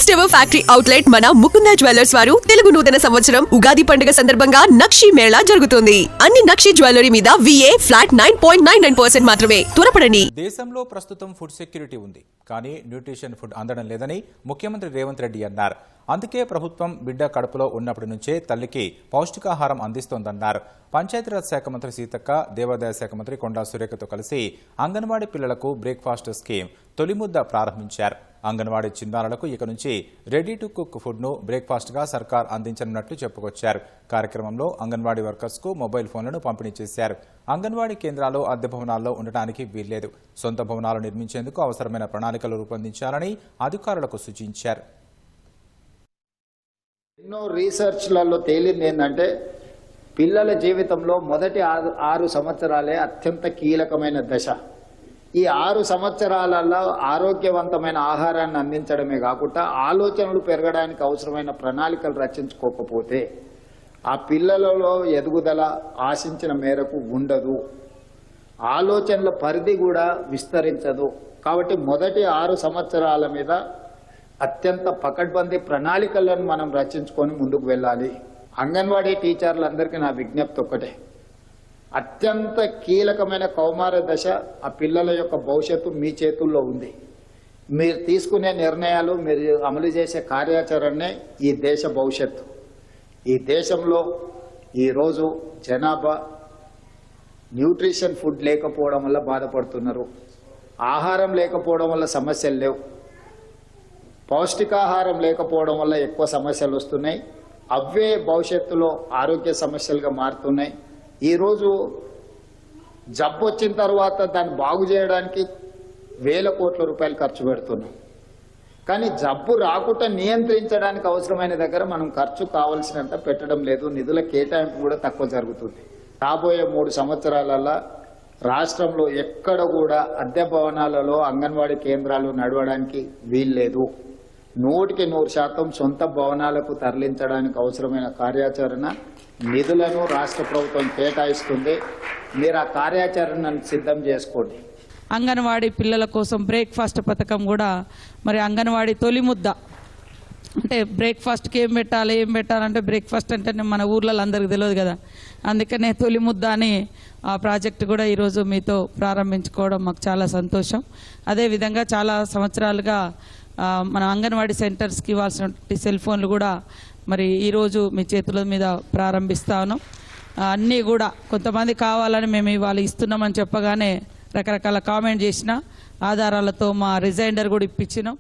First ever factory outlet మన Mukunda jewellers వారు తెలుగు నూతన సంవత్సరం ఉగాది పండుగ సందర్భంగా నక్షి మేళా జరుగుతుంది. అన్ని నక్షి జ్యువెలరీ మీద VA ఫ్లాట్ 9.99% మాత్రమే. త్వరపడండి. దేశంలో ప్రస్తుతం ఫుడ్ సెక్యూరిటీ ఉంది, కానీ న్యూట్రిషన్ ఫుడ్ అందడం లేదని ముఖ్యమంత్రి రేవంత్ రెడ్డి అన్నారు. అందుకే ప్రభుత్వం బిడ్డ కడుపులో ఉన్నప్పటి నుంచే తల్లికి పౌష్టికాహారం అందిస్తోందన్నారు. పంచాయతీరాజ్ శాఖ మంత్రి సీతక్క, దేవాదాయ శాఖ మంత్రి కొండా సురేఖతో కలిసి అంగన్వాడీ పిల్లలకు బ్రేక్ఫాస్ట్ స్కీమ్ తొలిముద్ద ప్రారంభించారు. అంగన్వాడీ చిన్నారులకు ఇక నుంచి రెడీ టు కుక్ ఫుడ్ ను బ్రేక్ఫాస్ట్ గా సర్కార్ అందించనున్నట్లు చెప్పుకొచ్చారు. కార్యక్రమంలో అంగన్వాడీ వర్కర్స్ కు మొబైల్ ఫోన్లను పంపిణీ చేశారు. అంగన్వాడీ కేంద్రాలు అద్దె భవనాల్లో ఉండటానికి వీల్లేదు. సొంత భవనాలు నిర్మించేందుకు అవసరమైన ప్రణాళికలు రూపొందించాలని అధికారులకు సూచించారు. ఎన్నో రీసెర్చ్లలో తేలింది ఏంటంటే పిల్లల జీవితంలో మొదటి 6 సంవత్సరాలే అత్యంత కీలకమైన దశ. ఈ 6 సంవత్సరాలలో ఆరోగ్యవంతమైన ఆహారాన్ని అందించడమే కాకుండా ఆలోచనలు పెరగడానికి అవసరమైన ప్రణాళికలు రచించుకోకపోతే ఆ పిల్లలలో ఎదుగుదల ఆశించిన మేరకు ఉండదు, ఆలోచనల పరిధి కూడా విస్తరించదు. కాబట్టి మొదటి 6 సంవత్సరాల మీద అత్యంత పకడ్బందీ ప్రణాళికలను మనం రచించుకొని ముందుకు వెళ్ళాలి. అంగన్వాడీ టీచర్లందరికీ నా విజ్ఞప్తి ఒక్కటే, అత్యంత కీలకమైన కౌమార దశ, ఆ పిల్లల యొక్క భవిష్యత్తు మీ చేతుల్లో ఉంది. మీరు తీసుకునే నిర్ణయాలు, మీరు అమలు చేసే కార్యాచరణే ఈ దేశ భవిష్యత్తు. ఈ దేశంలో ఈరోజు జనాభా న్యూట్రిషన్ ఫుడ్ లేకపోవడం వల్ల బాధపడుతున్నారు, ఆహారం లేకపోవడం వల్ల సమస్యలు లేవు, పౌష్టికాహారం లేకపోవడం వల్ల ఎక్కువ సమస్యలు వస్తున్నాయి. అవే భవిష్యత్తులో ఆరోగ్య సమస్యలుగా మారుతున్నాయి. ఈరోజు జబ్బు వచ్చిన తర్వాత దాన్ని బాగు చేయడానికి వేల కోట్ల రూపాయలు ఖర్చు పెడుతున్నాం. కానీ జబ్బు రాకుండా నియంత్రించడానికి అవసరమైన దగ్గర మనం ఖర్చు కావాల్సినంత పెట్టడం లేదు. నిధుల కేటాయింపు కూడా తక్కువ జరుగుతుంది. రాబోయే 3 సంవత్సరాలలో రాష్ట్రంలో ఎక్కడ కూడా అద్దె భవనాలలో అంగన్వాడీ కేంద్రాలు నడవడానికి వీల్లేదు. 100% సొంత భవనాలకు తరలించడానికి అవసరమైన కార్యాచరణ నిధులను రాష్ట్ర ప్రభుత్వం కేటాయిస్తుంది. మీరు ఆ కార్యాచరణను సిద్ధం చేసుకోండి. అంగన్వాడీ పిల్లల కోసం బ్రేక్ఫాస్ట్ పథకం కూడా మరి అంగన్వాడీ తొలి ముద్ద అంటే బ్రేక్ఫాస్ట్కి ఏం పెట్టాలంటే బ్రేక్ఫాస్ట్ అంటే మన ఊర్లలో అందరికి తెలియదు కదా, అందుకనే తొలి ముద్ద అని ఆ ప్రాజెక్ట్ కూడా ఈరోజు మీతో ప్రారంభించుకోవడం మాకు చాలా సంతోషం. అదేవిధంగా చాలా సంవత్సరాలుగా మన అంగన్వాడీ సెంటర్స్కి ఇవ్వాల్సిన సెల్ ఫోన్లు కూడా మరి ఈరోజు మీ చేతుల మీద ప్రారంభిస్తా ఉన్నాం. అన్నీ కూడా కొంతమంది కావాలని మేము ఇవాళ ఇస్తున్నామని చెప్పగానే రకరకాల కామెంట్ చేసిన ఆధారాలతో మా రిజైండర్ కూడా ఇప్పించినాం.